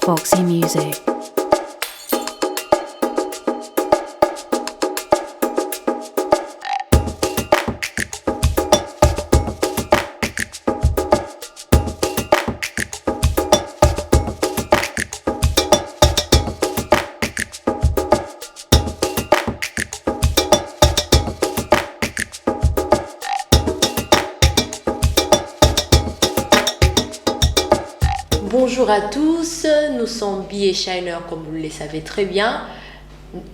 Foxy Music. Bonjour à tous, nous sommes Bee et Shiner comme vous le savez très bien.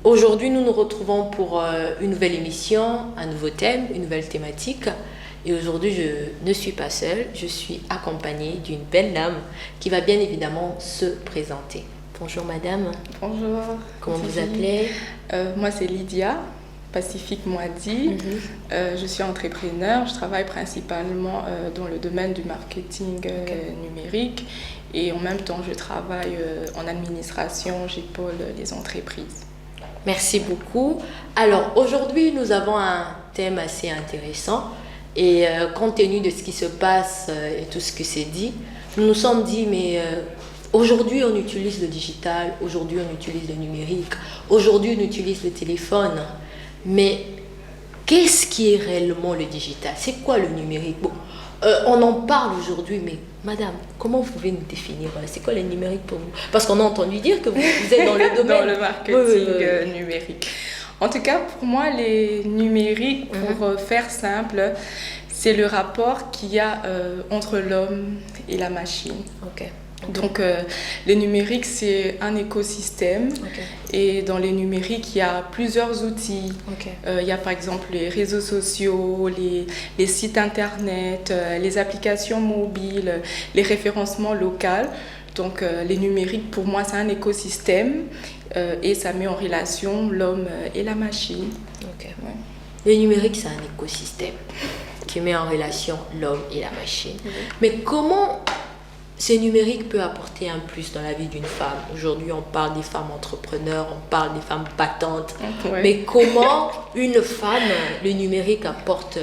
Aujourd'hui nous nous retrouvons pour une nouvelle émission, un nouveau thème, une nouvelle thématique. Et aujourd'hui je ne suis pas seule, je suis accompagnée d'une belle dame qui va bien évidemment se présenter. Bonjour madame. Bonjour. Comment vous appelez? Moi c'est Lydia, Pacifique Moadi. Je suis entrepreneur, je travaille principalement dans le domaine du marketing numérique. Et en même temps, je travaille en administration, j'épaule les entreprises. Merci beaucoup. Alors, aujourd'hui, nous avons un thème assez intéressant. Et compte tenu de ce qui se passe et tout ce que c'est dit, nous nous sommes dit, mais aujourd'hui, on utilise le digital, aujourd'hui, on utilise le numérique, aujourd'hui, on utilise le téléphone. Mais qu'est-ce qui est réellement le digital? C'est quoi le numérique? Bon, on en parle aujourd'hui, mais madame, comment vous pouvez nous définir? C'est quoi le numérique pour vous? Parce qu'on a entendu dire que vous êtes dans le domaine. Dans le marketing numérique. En tout cas, pour moi, les numériques, pour faire simple, c'est le rapport qu'il y a entre l'homme et la machine. Donc, le numérique, c'est un écosystème. Et dans les numériques, il y a plusieurs outils. Il y a par exemple les réseaux sociaux, les sites internet, les applications mobiles, les référencements locaux. Donc, les numériques, pour moi, c'est un écosystème et ça met en relation l'homme et la machine. Le numérique, c'est un écosystème qui met en relation l'homme et la machine. Mais comment ce numérique peut apporter un plus dans la vie d'une femme? Aujourd'hui, on parle des femmes entrepreneurs, on parle des femmes battantes. Mais comment une femme, le numérique apporte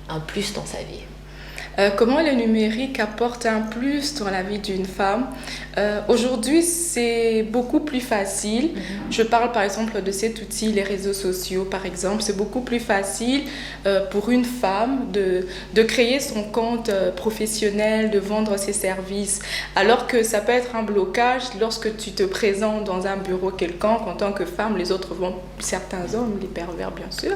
un plus dans sa vie? Comment le numérique apporte un plus dans la vie d'une femme? Aujourd'hui, c'est beaucoup plus facile. Je parle par exemple de cet outil, les réseaux sociaux par exemple. C'est beaucoup plus facile pour une femme de créer son compte professionnel, de vendre ses services. Alors que ça peut être un blocage lorsque tu te présentes dans un bureau quelconque en tant que femme. Les autres vont, certains hommes, les pervers bien sûr,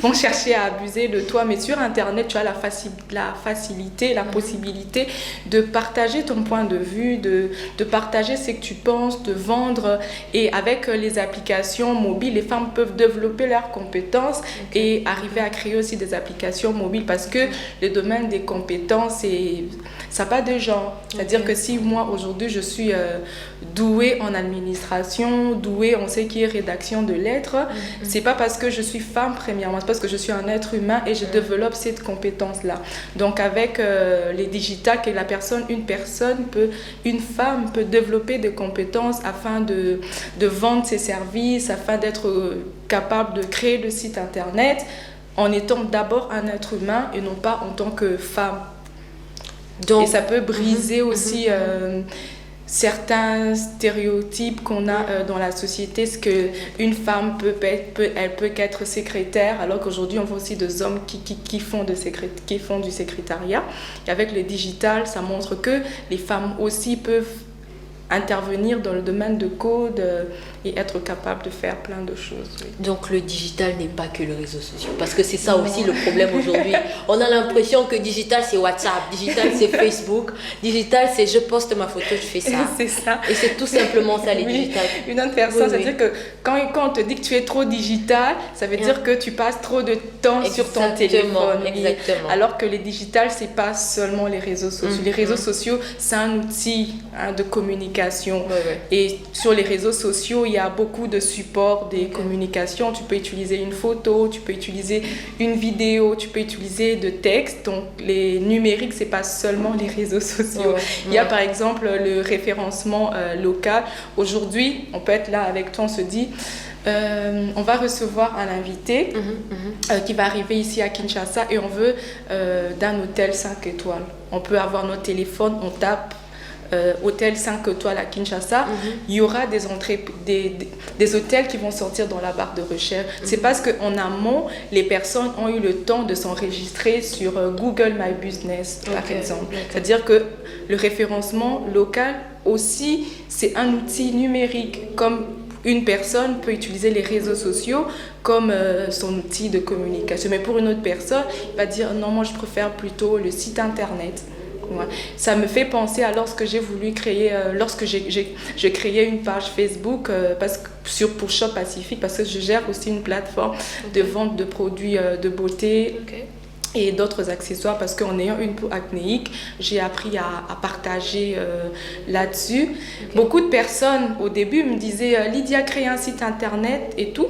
vont chercher à abuser de toi. Mais sur Internet, tu as la facilité, la possibilité de partager ton point de vue, de partager ce que tu penses, de vendre. Et avec les applications mobiles, les femmes peuvent développer leurs compétences et arriver à créer aussi des applications mobiles parce que le domaine des compétences, ça n'a pas de genre. C'est-à-dire que si moi aujourd'hui je suis douée en administration, douée en ce qui est rédaction de lettres, c'est pas parce que je suis femme premièrement, c'est parce que je suis un être humain et je développe cette compétence-là. Donc avec les digitales, que une femme peut développer des compétences afin de vendre ses services, afin d'être capable de créer le site internet en étant d'abord un être humain et non pas en tant que femme. Donc, et ça peut briser aussi certains stéréotypes qu'on a dans la société, ce qu'une femme peut qu'être secrétaire, alors qu'aujourd'hui on voit aussi des hommes qui font du secrétariat. Et avec le digital, ça montre que les femmes aussi peuvent intervenir dans le domaine de code et être capable de faire plein de choses. Donc le digital n'est pas que les réseaux sociaux, parce que c'est ça aussi le problème aujourd'hui. On a l'impression que digital c'est WhatsApp, digital c'est Facebook, digital c'est je poste ma photo, je fais ça. C'est ça. Et c'est tout simplement ça les digital. Une autre personne, c'est-à-dire que quand on te dit que tu es trop digital, ça veut dire que tu passes trop de temps sur ton téléphone. Exactement. Alors que les digital, c'est pas seulement les réseaux sociaux. Les réseaux sociaux, c'est un outil de communication. Et sur les réseaux sociaux, il y a beaucoup de supports des communications. Tu peux utiliser une photo, tu peux utiliser une vidéo, tu peux utiliser de textes. Donc les numériques, c'est pas seulement les réseaux sociaux. Il y a par exemple le référencement local. Aujourd'hui, on peut être là avec toi, on se dit on va recevoir un invité qui va arriver ici à Kinshasa et on veut d'un hôtel 5 étoiles. On peut avoir notre téléphone, on tape hôtel 5 étoiles à Kinshasa, il y aura des hôtels qui vont sortir dans la barre de recherche. C'est parce qu'en amont, les personnes ont eu le temps de s'enregistrer sur Google My Business, par exemple. C'est-à-dire que le référencement local aussi, c'est un outil numérique, comme une personne peut utiliser les réseaux sociaux comme son outil de communication. Mais pour une autre personne, il va dire non, moi je préfère plutôt le site internet. Ouais. Ça me fait penser à lorsque j'ai voulu créer, lorsque j'ai créé une page Facebook pour Shop Pacifique, parce que je gère aussi une plateforme de vente de produits de beauté. Et d'autres accessoires, parce qu'en ayant une peau acnéique, j'ai appris à partager là-dessus. Beaucoup de personnes au début me disaient Lydia, crée un site internet et tout.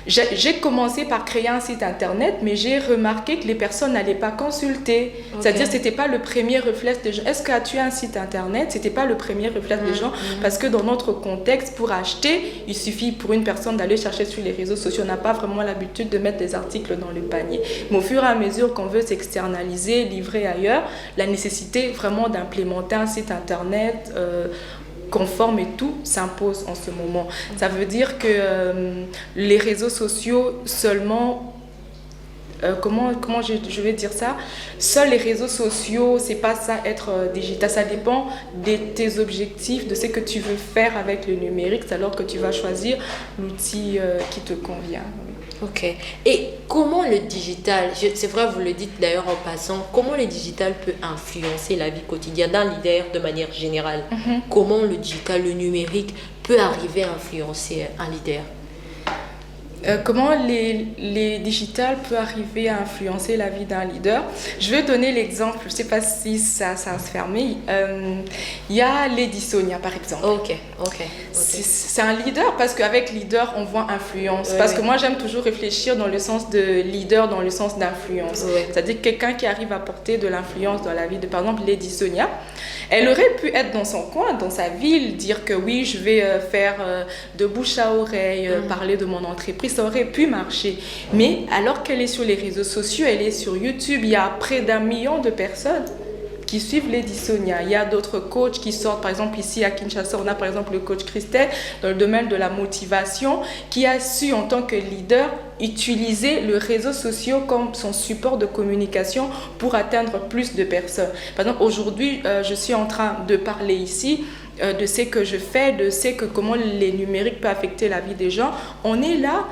J'ai commencé par créer un site internet, mais j'ai remarqué que les personnes n'allaient pas consulter. C'est-à-dire que ce n'était pas le premier réflexe des gens. Est-ce que tu as un site internet? Ce n'était pas le premier réflexe des gens, parce que dans notre contexte, pour acheter, il suffit pour une personne d'aller chercher sur les réseaux sociaux. On n'a pas vraiment l'habitude de mettre des articles dans le panier. Mais au fur et à mesure qu'on veut s'externaliser, livrer ailleurs, la nécessité vraiment d'implémenter un site internet conforme et tout s'impose en ce moment. Ça veut dire que les réseaux sociaux seulement, comment je vais dire ça, seuls les réseaux sociaux, c'est pas ça être digital, ça dépend de tes objectifs, de ce que tu veux faire avec le numérique, c'est alors que tu vas choisir l'outil qui te convient. Ok. Et comment le digital, c'est vrai, vous le dites d'ailleurs en passant, comment le digital peut influencer la vie quotidienne d'un leader de manière générale? Comment le digital, le numérique peut arriver à influencer un leader? Comment les digitales peuvent arriver à influencer la vie d'un leader? Je vais donner l'exemple, je ne sais pas si ça se fermer. Il y a Lady Sonia, par exemple. Ok. C'est un leader, parce qu'avec leader, on voit influence. Parce que moi, j'aime toujours réfléchir dans le sens de leader, dans le sens d'influence. C'est-à-dire quelqu'un qui arrive à porter de l'influence dans la vie de, par exemple, Lady Sonia. Elle aurait pu être dans son coin, dans sa ville, dire que oui, je vais faire de bouche à oreille, parler de mon entreprise. Ça aurait pu marcher. Mais alors qu'elle est sur les réseaux sociaux, elle est sur YouTube, il y a près d'1 million de personnes qui suivent Lady Sonia. Il y a d'autres coachs qui sortent, par exemple ici à Kinshasa, on a par exemple le coach Christelle dans le domaine de la motivation, qui a su en tant que leader utiliser les réseaux sociaux comme son support de communication pour atteindre plus de personnes. Par exemple, aujourd'hui, je suis en train de parler ici de ce que je fais, de comment les numériques peuvent affecter la vie des gens. On est là.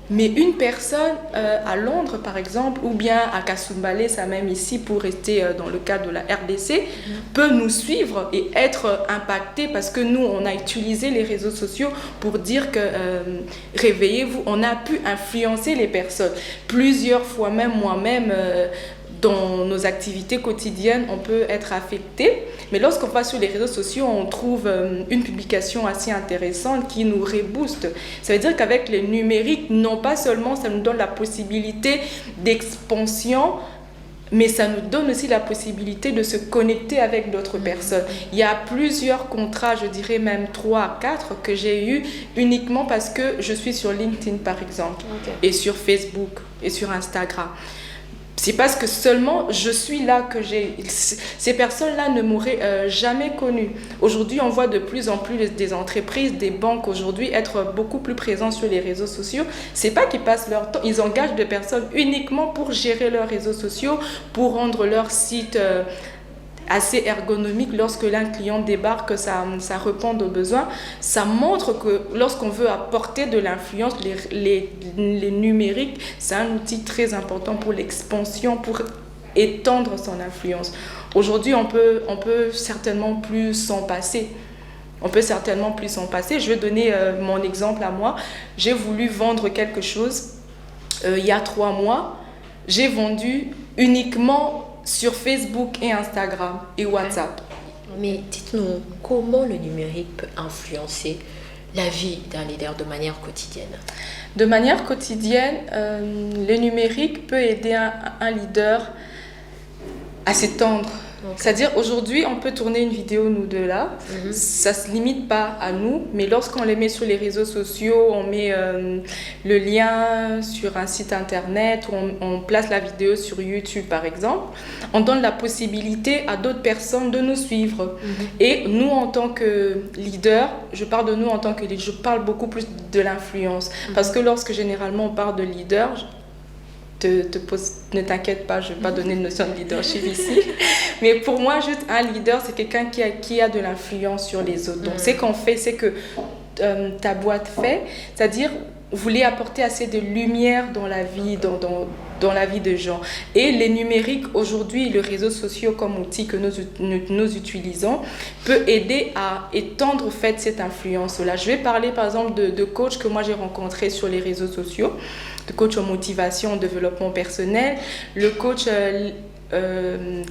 Mais une personne à Londres, par exemple, ou bien à Kasumbalé, ça même ici, pour rester dans le cadre de la RDC, peut nous suivre et être impactée, parce que nous, on a utilisé les réseaux sociaux pour dire que réveillez-vous, on a pu influencer les personnes. Plusieurs fois, même moi-même, dans nos activités quotidiennes, on peut être affecté. Mais lorsqu'on va sur les réseaux sociaux, on trouve une publication assez intéressante qui nous rebooste. Ça veut dire qu'avec les numériques, non pas seulement ça nous donne la possibilité d'expansion, mais ça nous donne aussi la possibilité de se connecter avec d'autres personnes. Il y a plusieurs contrats, je dirais même 3, 4, que j'ai eu uniquement parce que je suis sur LinkedIn, par exemple, et sur Facebook, et sur Instagram. C'est parce que seulement je suis là que ces personnes-là ne m'auraient jamais connue. Aujourd'hui, on voit de plus en plus des entreprises, des banques aujourd'hui être beaucoup plus présents sur les réseaux sociaux. C'est pas qu'ils passent leur temps, ils engagent des personnes uniquement pour gérer leurs réseaux sociaux, pour rendre leur site assez ergonomique lorsque l'un client débarque, ça répond aux besoins. Ça montre que lorsqu'on veut apporter de l'influence, les numériques, c'est un outil très important pour l'expansion, pour étendre son influence. Aujourd'hui, on peut certainement plus s'en passer. Je vais donner mon exemple à moi. J'ai voulu vendre quelque chose il y a 3 mois. J'ai vendu uniquement sur Facebook et Instagram et WhatsApp. Mais dites-nous, comment le numérique peut influencer la vie d'un leader de manière quotidienne? De manière quotidienne, le numérique peut aider un leader à s'étendre C'est-à-dire, aujourd'hui, on peut tourner une vidéo, nous deux là. Ça ne se limite pas à nous, mais lorsqu'on les met sur les réseaux sociaux, on met le lien sur un site internet, ou on place la vidéo sur YouTube, par exemple, on donne la possibilité à d'autres personnes de nous suivre. Et nous, en tant que leader, je parle de nous en tant que leader, je parle beaucoup plus de l'influence. Parce que lorsque généralement on parle de leader, ne t'inquiète pas, je ne vais pas donner une notion de leadership ici. Mais pour moi, juste un leader, c'est quelqu'un qui a de l'influence sur les autres. Donc, ce qu'on fait, c'est que ta boîte fait, c'est-à-dire, vous voulez apporter assez de lumière dans la vie, dans la vie des gens. Et les numériques, aujourd'hui, les réseaux sociaux comme outil que nous utilisons, peut aider à étendre en fait, cette influence-là. Je vais parler, par exemple, de coachs que moi, j'ai rencontrés sur les réseaux sociaux, de coach en motivation, en développement personnel, le coach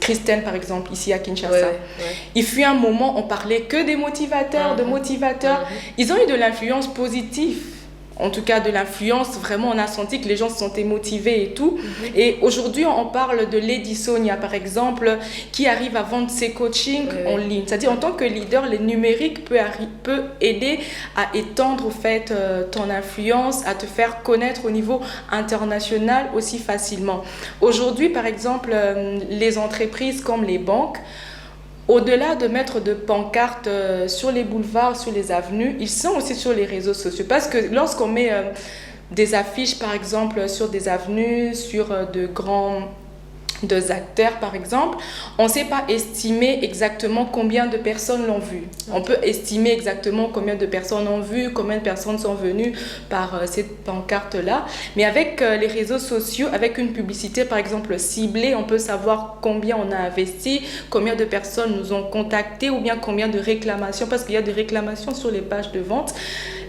Christine par exemple ici à Kinshasa. Il fut un moment on parlait que des motivateurs, de motivateurs. Ils ont eu de l'influence positive. En tout cas, de l'influence, vraiment, on a senti que les gens se sentaient motivés et tout. Et aujourd'hui, on parle de Lady Sonia, par exemple, qui arrive à vendre ses coachings en ligne. C'est-à-dire, en tant que leader, les numériques peut aider à étendre, en fait, ton influence, à te faire connaître au niveau international aussi facilement. Aujourd'hui, par exemple, les entreprises comme les banques, au-delà de mettre de pancartes sur les boulevards, sur les avenues, ils sont aussi sur les réseaux sociaux. Parce que lorsqu'on met des affiches, par exemple, sur des avenues, sur deux acteurs, par exemple, on ne sait pas estimer exactement combien de personnes l'ont vu. On peut estimer exactement combien de personnes l'ont vu, combien de personnes sont venues par cette pancarte-là. Mais avec les réseaux sociaux, avec une publicité, par exemple, ciblée, on peut savoir combien on a investi, combien de personnes nous ont contactés ou bien combien de réclamations, parce qu'il y a des réclamations sur les pages de vente.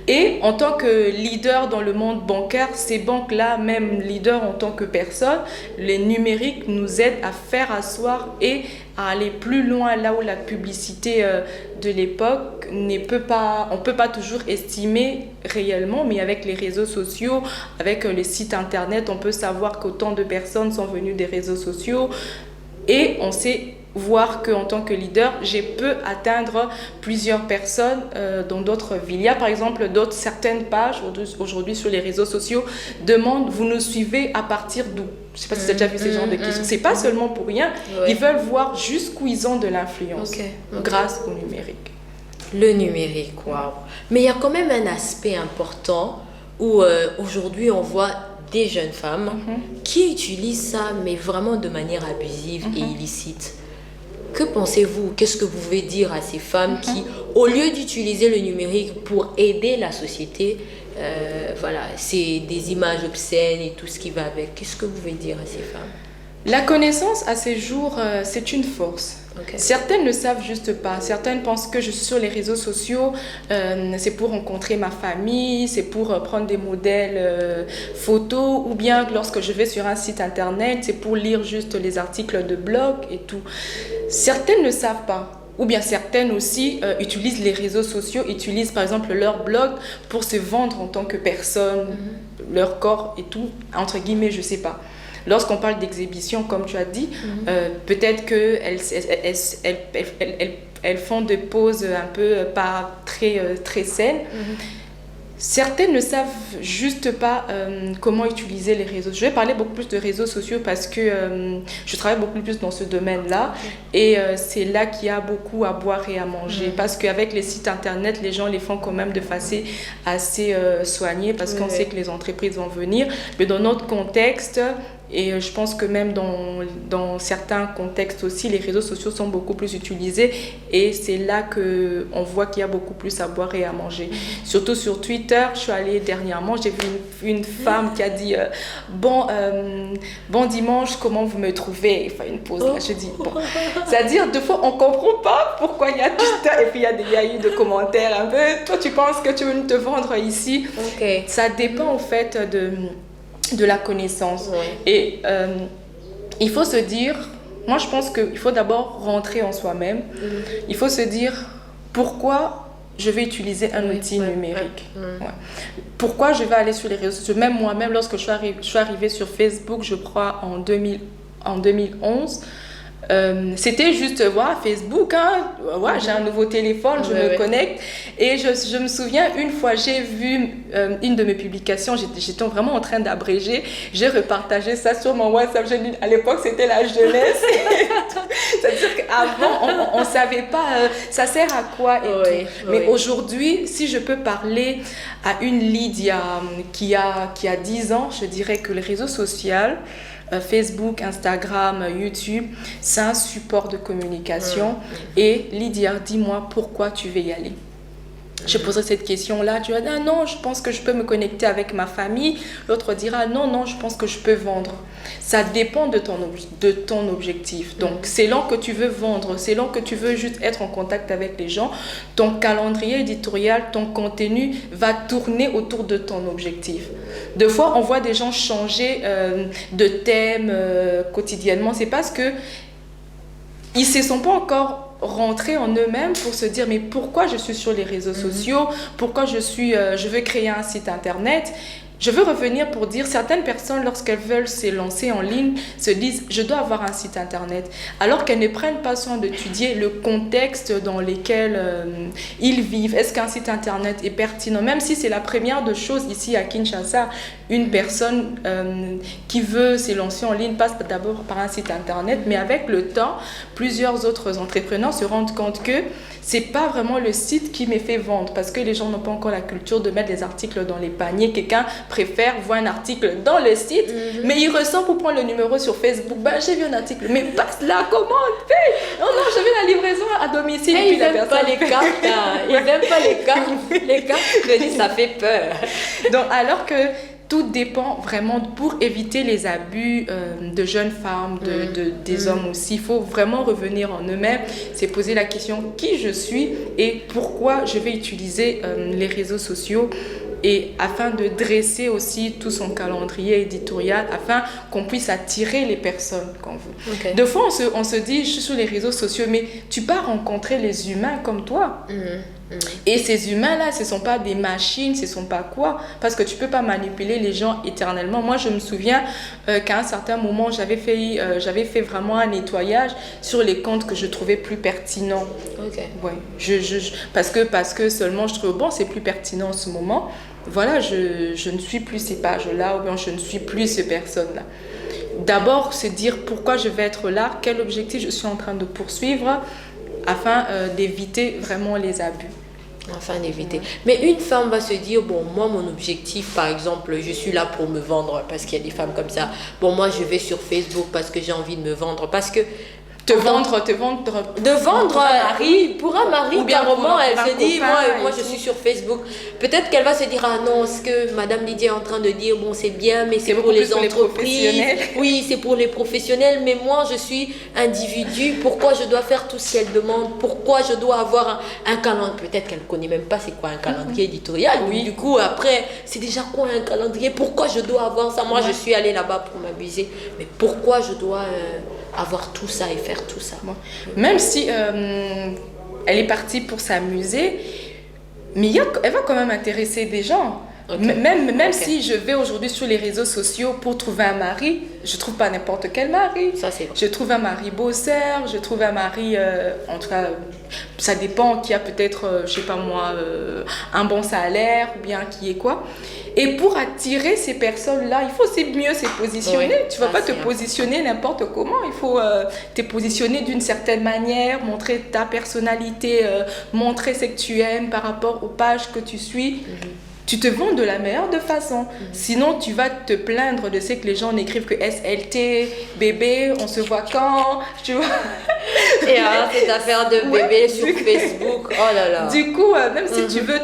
Et en tant que leader dans le monde bancaire, ces banques-là, même leader en tant que personne, les numériques nous aident à faire asseoir et à aller plus loin là où la publicité de l'époque on ne peut pas toujours estimer réellement, mais avec les réseaux sociaux, avec les sites internet, on peut savoir qu'autant de personnes sont venues des réseaux sociaux et on sait voir qu'en tant que leader, je peux atteindre plusieurs personnes dans d'autres villes. Il y a par exemple certaines pages aujourd'hui sur les réseaux sociaux demandent, vous nous suivez à partir d'où? Je ne sais pas si tu as déjà vu ces genres de questions. Ce n'est pas seulement pour rien, ils veulent voir jusqu'où ils ont de l'influence grâce au numérique. Le numérique, waouh. Mais il y a quand même un aspect important où aujourd'hui on voit des jeunes femmes qui utilisent ça, mais vraiment de manière abusive et illicite. Que pensez-vous? Qu'est-ce que vous pouvez dire à ces femmes qui, au lieu d'utiliser le numérique pour aider la société, voilà, c'est des images obscènes et tout ce qui va avec. Qu'est-ce que vous pouvez dire à ces femmes? La connaissance à ces jours, c'est une force. Certaines ne savent juste pas. Certaines pensent que je suis sur les réseaux sociaux, c'est pour rencontrer ma famille, c'est pour prendre des modèles photos, ou bien lorsque je vais sur un site internet, c'est pour lire juste les articles de blog et tout. Certaines ne savent pas. Ou bien certaines aussi utilisent les réseaux sociaux, utilisent par exemple leur blog pour se vendre en tant que personne, leur corps et tout, entre guillemets, je sais pas. Lorsqu'on parle d'exhibition, comme tu as dit, peut-être qu'elles font des poses un peu pas très saines. Certaines ne savent juste pas comment utiliser les réseaux. Je vais parler beaucoup plus de réseaux sociaux parce que je travaille beaucoup plus dans ce domaine-là et c'est là qu'il y a beaucoup à boire et à manger. Parce qu'avec les sites internet, les gens les font quand même de façon assez soignée parce qu'on sait que les entreprises vont venir. Mais dans notre contexte, et je pense que même dans certains contextes aussi, les réseaux sociaux sont beaucoup plus utilisés et c'est là qu'on voit qu'il y a beaucoup plus à boire et à manger. Surtout sur Twitter, je suis allée dernièrement, j'ai vu une femme qui a dit bon dimanche, comment vous me trouvez? Enfin, une pause là, je dis bon. C'est-à-dire, des fois, on ne comprend pas pourquoi il y a Twitter et puis il y a eu des commentaires un peu. Toi, tu penses que tu veux te vendre ici? Ça dépend en fait de la connaissance. Et il faut se dire, moi je pense qu'il faut d'abord rentrer en soi-même. Il faut se dire pourquoi je vais utiliser un outil numérique. Pourquoi je vais aller sur les réseaux sociaux. Même moi-même, lorsque je suis arrivée sur Facebook, je crois en 2011, C'était juste, voilà, Facebook, hein, ouais, j'ai un nouveau téléphone, je me connecte. Et je me souviens, une fois, j'ai vu une de mes publications, j'étais vraiment en train d'abréger, j'ai repartagé ça sur mon WhatsApp. J'ai dit, à l'époque, c'était la jeunesse. C'est-à-dire qu'avant, on ne savait pas ça sert à quoi et tout. Mais aujourd'hui, si je peux parler à une Lydia qui a 10 ans, je dirais que les réseaux sociaux, Facebook, Instagram, YouTube, c'est un support de communication. Et Lydia, dis-moi pourquoi tu veux y aller. Je poserai cette question-là, tu vas dire, ah non, je pense que je peux me connecter avec ma famille. L'autre dira, non, je pense que je peux vendre. Ça dépend de ton objectif. Donc, c'est là que tu veux vendre, c'est là que tu veux juste être en contact avec les gens. Ton calendrier éditorial, ton contenu va tourner autour de ton objectif. Des fois, on voit des gens changer de thème quotidiennement. C'est parce que ils ne se sont pas encore rentrer en eux-mêmes pour se dire mais pourquoi je suis sur les réseaux sociaux, pourquoi je veux créer un site internet. Je veux revenir pour dire certaines personnes lorsqu'elles veulent se lancer en ligne se disent je dois avoir un site internet alors qu'elles ne prennent pas soin d'étudier le contexte dans lequel ils vivent. Est-ce qu'un site internet est pertinent, même si c'est la première de choses ici à Kinshasa. Une personne qui veut se lancer en ligne passe d'abord par un site internet, mais avec le temps plusieurs autres entrepreneurs se rendent compte que c'est pas vraiment le site qui me fait vendre parce que les gens n'ont pas encore la culture de mettre les articles dans les paniers. Quelqu'un préfère voir un article dans le site, mais il ressent pour prendre le numéro sur Facebook. Ben, j'ai vu un article, mais passe la commande, paye. Non, je veux la livraison à domicile. Et ils n'aiment pas les cartes. Ils n'aiment pas les cartes. Les cartes, ça fait peur. Donc, alors que tout dépend vraiment pour éviter les abus de jeunes femmes, des hommes aussi. Il faut vraiment revenir en eux-mêmes, c'est poser la question qui je suis et pourquoi je vais utiliser les réseaux sociaux et afin de dresser aussi tout son calendrier éditorial afin qu'on puisse attirer les personnes qu'on veut. Okay. Des fois, on se dit, je suis sur les réseaux sociaux, mais tu peux rencontrer les humains comme toi. Et ces humains-là, ce ne sont pas des machines, ce ne sont pas quoi, parce que tu ne peux pas manipuler les gens éternellement. Moi, je me souviens qu'à un certain moment, j'avais fait vraiment un nettoyage sur les comptes que je trouvais plus pertinents. Okay. Ouais. Parce que seulement je trouve, bon, c'est plus pertinent en ce moment. Voilà, je ne suis plus ces pages-là, ou bien je ne suis plus ces personnes-là. D'abord, c'est dire pourquoi je vais être là, quel objectif je suis en train de poursuivre, afin d'éviter vraiment les abus. Afin d'éviter. Mais une femme va se dire, bon, moi, mon objectif, par exemple, je suis là pour me vendre, parce qu'il y a des femmes comme ça. Bon, moi, je vais sur Facebook parce que j'ai envie de me vendre, parce que de vendre pour un mari, ou bien moment elle se dit moi je suis sur Facebook. Peut-être qu'elle va se dire ah non, ce que Madame Lydia est en train de dire, bon c'est bien, mais c'est pour les entreprises, oui c'est pour les professionnels, mais moi je suis individu, pourquoi je dois faire tout ce qu'elle demande, pourquoi je dois avoir un calendrier, peut-être qu'elle ne connaît même pas c'est quoi un calendrier éditorial, oui. Du coup après c'est déjà quoi un calendrier, pourquoi je dois avoir ça, moi je suis allée là-bas pour m'amuser, mais pourquoi je dois avoir tout ça et faire tout ça. Même si elle est partie pour s'amuser, mais elle va quand même intéresser des gens. Okay. Même si je vais aujourd'hui sur les réseaux sociaux pour trouver un mari, je ne trouve pas n'importe quel mari. Ça, c'est vrai. Je trouve un mari bosseur, je trouve un mari, en tout cas, ça dépend, qui a peut-être, je ne sais pas moi, un bon salaire ou bien qui est quoi. Et pour attirer ces personnes-là, il faut aussi mieux se positionner. Oui, tu ne vas pas te positionner n'importe comment. Il faut te positionner d'une certaine manière, montrer ta personnalité, montrer ce que tu aimes par rapport aux pages que tu suis. Tu te vends de la meilleure de façon. Sinon, tu vas te plaindre de ce que les gens n'écrivent que SLT, bébé, on se voit quand, tu vois. Et alors, cette affaire de bébé sur Facebook, oh là là. Du coup, même si tu veux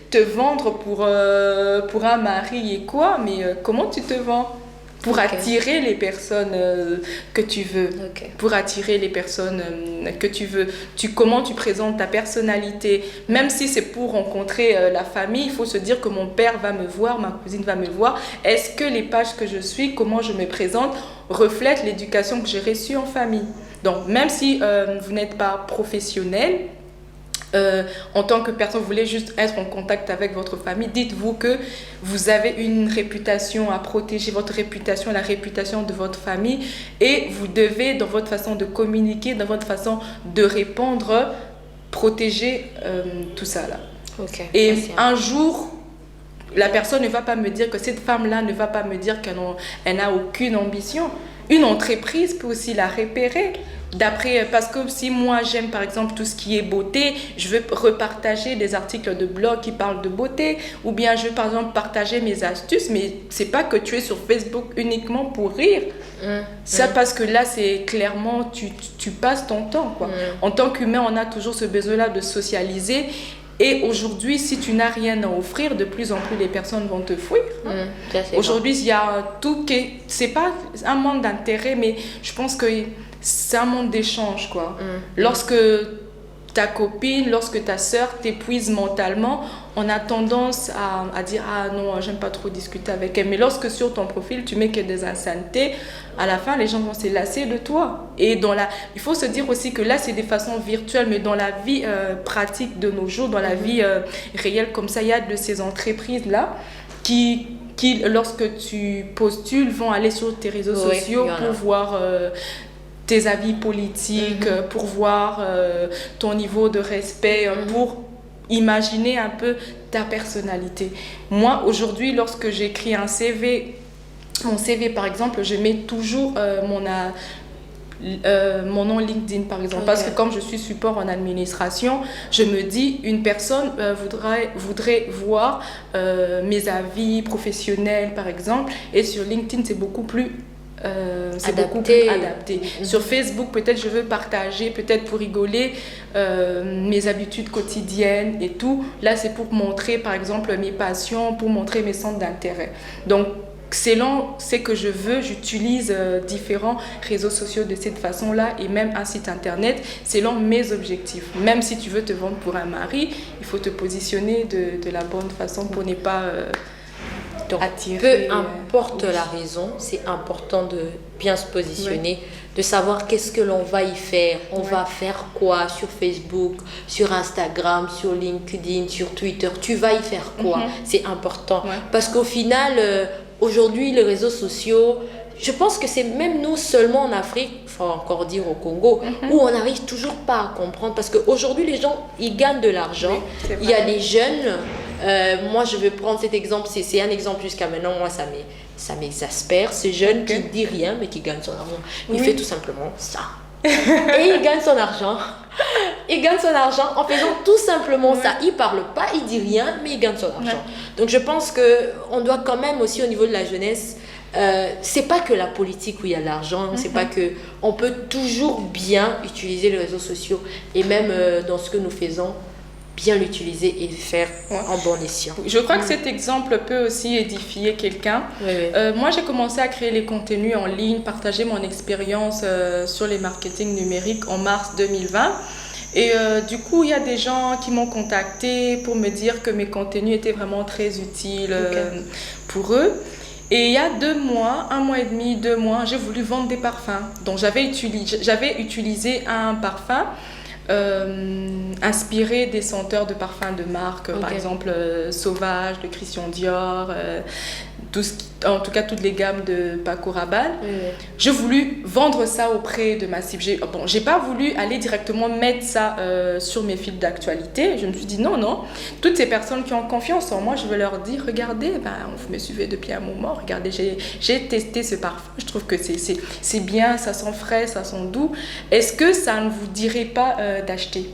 te vendre pour un mari et quoi, mais comment tu te vends ? Pour attirer les personnes que tu veux, pour attirer les personnes que tu veux. Comment tu présentes ta personnalité, même si c'est pour rencontrer la famille, il faut se dire que mon père va me voir, ma cousine va me voir. Est-ce que les pages que je suis, comment je me présente, reflètent l'éducation que j'ai reçue en famille? Donc, même si vous n'êtes pas professionnel, En tant que personne, vous voulez juste être en contact avec votre famille, dites-vous que vous avez une réputation à protéger, votre réputation, la réputation de votre famille, et vous devez, dans votre façon de communiquer, dans votre façon de répondre, protéger tout ça là. Et un jour, la personne ne va pas me dire que cette femme-là ne va pas me dire qu'elle n'a aucune ambition. Une entreprise peut aussi la repérer. Parce que si moi j'aime par exemple tout ce qui est beauté, je veux repartager des articles de blog qui parlent de beauté, ou bien je veux par exemple partager mes astuces, mais c'est pas que tu es sur Facebook uniquement pour rire. Parce que là c'est clairement tu passes ton temps quoi. En tant qu'humain, on a toujours ce besoin-là de socialiser. Et aujourd'hui, si tu n'as rien à offrir, de plus en plus les personnes vont te fuir. Aujourd'hui, il y a tout qui c'est pas un manque d'intérêt, mais je pense que c'est un monde d'échange, quoi. Lorsque ta copine, lorsque ta sœur t'épuise mentalement, on a tendance à dire « Ah non, j'aime pas trop discuter avec elle ». Mais lorsque sur ton profil, tu mets que des insanités, à la fin, les gens vont se lasser de toi. Et il faut se dire aussi que là, c'est des façons virtuelles, mais dans la vie pratique de nos jours, dans la vie réelle, comme ça, il y a de ces entreprises-là qui, lorsque tu postules, vont aller sur tes réseaux sociaux pour voir tes avis politiques, pour voir ton niveau de respect, pour imaginer un peu ta personnalité. Moi, aujourd'hui, lorsque j'écris un CV, mon CV par exemple, je mets toujours mon nom LinkedIn par exemple, parce que comme je suis support en administration, je me dis une personne voudrait voir mes avis professionnels par exemple, et sur LinkedIn c'est beaucoup plus adapté. Sur Facebook, peut-être je veux partager, peut-être pour rigoler, mes habitudes quotidiennes et tout. Là, c'est pour montrer, par exemple, mes passions, pour montrer mes centres d'intérêt. Donc, selon ce que je veux, j'utilise différents réseaux sociaux de cette façon-là et même un site internet selon mes objectifs. Même si tu veux te vendre pour un mari, il faut te positionner de la bonne façon pour ne pas... attirer. Peu importe la raison, c'est important de bien se positionner, de savoir qu'est-ce que l'on va y faire. On va faire quoi sur Facebook, sur Instagram, sur LinkedIn, sur Twitter. Tu vas y faire quoi? C'est important. Parce qu'au final, aujourd'hui, les réseaux sociaux, je pense que c'est même nous seulement en Afrique, il faut encore dire au Congo, où on n'arrive toujours pas à comprendre. Parce qu'aujourd'hui, les gens, ils gagnent de l'argent. Il y a des jeunes... moi, je vais prendre cet exemple. C'est un exemple jusqu'à maintenant. Moi, ça m'exaspère. Ce jeune qui ne dit rien, mais qui gagne son argent. Il fait tout simplement ça. Et il gagne son argent. Il gagne son argent en faisant tout simplement ça. Il ne parle pas, il ne dit rien, mais il gagne son argent. Donc, je pense qu'on doit quand même aussi, au niveau de la jeunesse, c'est pas que la politique où il y a l'argent, c'est pas que... On peut toujours bien utiliser les réseaux sociaux. Et même dans ce que nous faisons, bien l'utiliser et faire en bon escient. Je crois que cet exemple peut aussi édifier quelqu'un. Moi, j'ai commencé à créer les contenus en ligne, partager mon expérience sur les marketing numériques en mars 2020. Et du coup, il y a des gens qui m'ont contacté pour me dire que mes contenus étaient vraiment très utiles pour eux. Et il y a 2 mois, 1 mois et demi, 2 mois, j'ai voulu vendre des parfums. Donc, j'avais utilisé un parfum inspiré des senteurs de parfums de marque, par exemple Sauvage de Christian Dior, en tout cas toutes les gammes de Paco Rabanne. J'ai voulu vendre ça auprès de ma cible. J'ai pas voulu aller directement mettre ça sur mes fils d'actualité. Je me suis dit non, toutes ces personnes qui ont confiance en moi, je vais leur dire regardez, vous me suivez depuis un moment, regardez, j'ai testé ce parfum, je trouve que c'est bien, ça sent frais, ça sent doux. Est-ce que ça ne vous dirait pas d'acheter?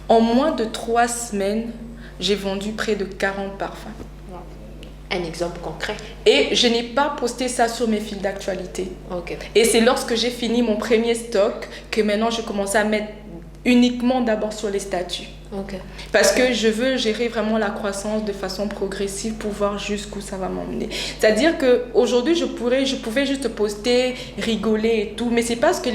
En moins de 3 semaines, j'ai vendu près de 40 parfums. Un exemple concret. Et je n'ai pas posté ça sur mes fils d'actualité. Et c'est lorsque j'ai fini mon premier stock que maintenant je commence à mettre uniquement d'abord sur les statuts. Parce que je veux gérer vraiment la croissance de façon progressive pour voir jusqu'où ça va m'emmener. C'est-à-dire qu'aujourd'hui, je pouvais juste poster, rigoler et tout, mais c'est parce que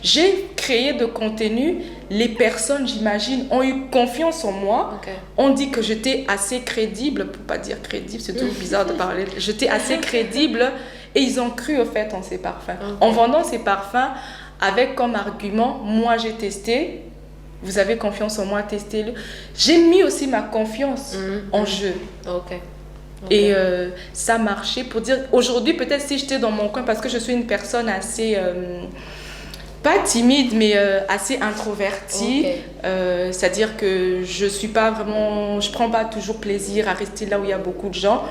j'ai créé de contenu, les personnes, j'imagine, ont eu confiance en moi. On dit que j'étais assez crédible, pour pas dire crédible, c'est toujours bizarre de parler, j'étais assez crédible et ils ont cru au fait en ces parfums. En vendant ces parfums, avec comme argument, moi j'ai testé, Vous avez confiance en moi, testez-le. J'ai mis aussi ma confiance en jeu. Ok. Et ça marchait pour dire, aujourd'hui, peut-être si j'étais dans mon coin, parce que je suis une personne assez, pas timide, mais assez introvertie. C'est-à-dire que je suis pas vraiment, je prends pas toujours plaisir à rester là où il y a beaucoup de gens.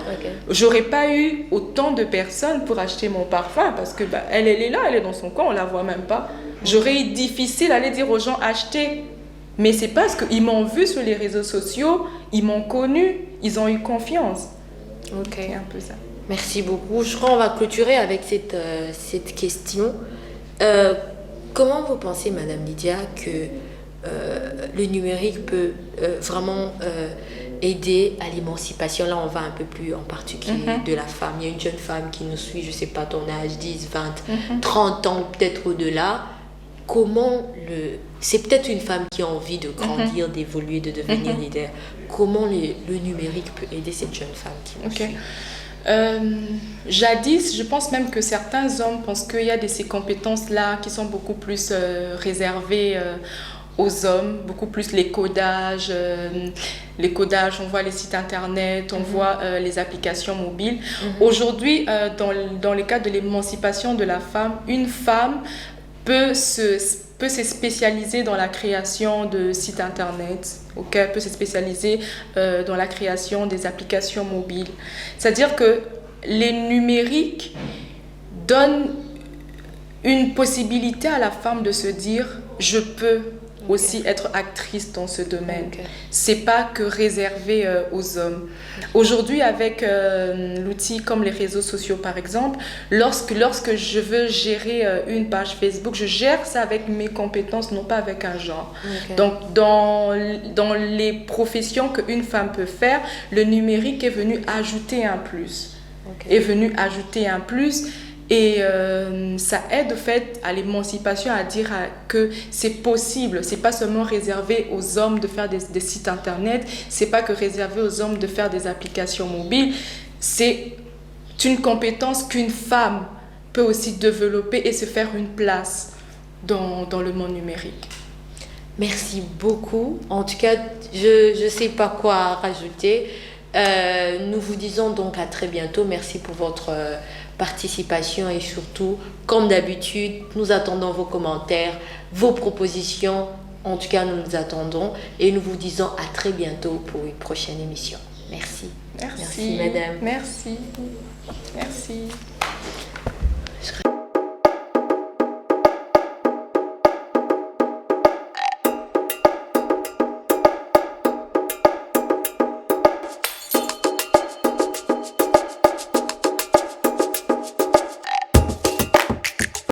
J'aurais pas eu autant de personnes pour acheter mon parfum, parce que elle est là, elle est dans son coin, on la voit même pas. J'aurais eu difficile à aller dire aux gens achetez. Mais c'est parce qu'ils m'ont vu sur les réseaux sociaux, ils m'ont connu, ils ont eu confiance. C'est un peu ça. Merci beaucoup. Je crois qu'on va clôturer avec cette question. Comment vous pensez, Madame Lydia, que le numérique peut vraiment aider à l'émancipation? Là, on va un peu plus en particulier de la femme. Il y a une jeune femme qui nous suit, je ne sais pas ton âge, 10, 20, 30 ans, peut-être au-delà. C'est peut-être une femme qui a envie de grandir, d'évoluer, de devenir leader. Comment le numérique peut aider cette jeune femme qui nous suit? Jadis, je pense même que certains hommes pensent qu'il y a de ces compétences-là qui sont beaucoup plus réservées aux hommes, beaucoup plus les codages, on voit les sites internet, on voit les applications mobiles. Aujourd'hui, dans le cadre de l'émancipation de la femme, une femme peut se spécialiser dans la création de sites internet, peut se spécialiser dans la création des applications mobiles. C'est-à-dire que les numériques donnent une possibilité à la femme de se dire « je peux ». Aussi être actrice dans ce domaine. C'est pas que réservé aux hommes. Aujourd'hui, avec l'outil comme les réseaux sociaux par exemple, lorsque je veux gérer une page Facebook, je gère ça avec mes compétences, non pas avec un genre. Donc dans les professions qu'une femme peut faire, le numérique est venu ajouter un plus. Et ça aide au fait à l'émancipation, à dire que c'est possible. C'est pas seulement réservé aux hommes de faire des sites internet, c'est pas que réservé aux hommes de faire des applications mobiles. C'est une compétence qu'une femme peut aussi développer et se faire une place dans le monde numérique. Merci beaucoup. En tout cas, je ne sais pas quoi rajouter. Nous vous disons donc à très bientôt. Merci pour votre participation et surtout, comme d'habitude, nous attendons vos commentaires, vos propositions. En tout cas, nous nous attendons et nous vous disons à très bientôt pour une prochaine émission. Merci. Merci, madame. Merci.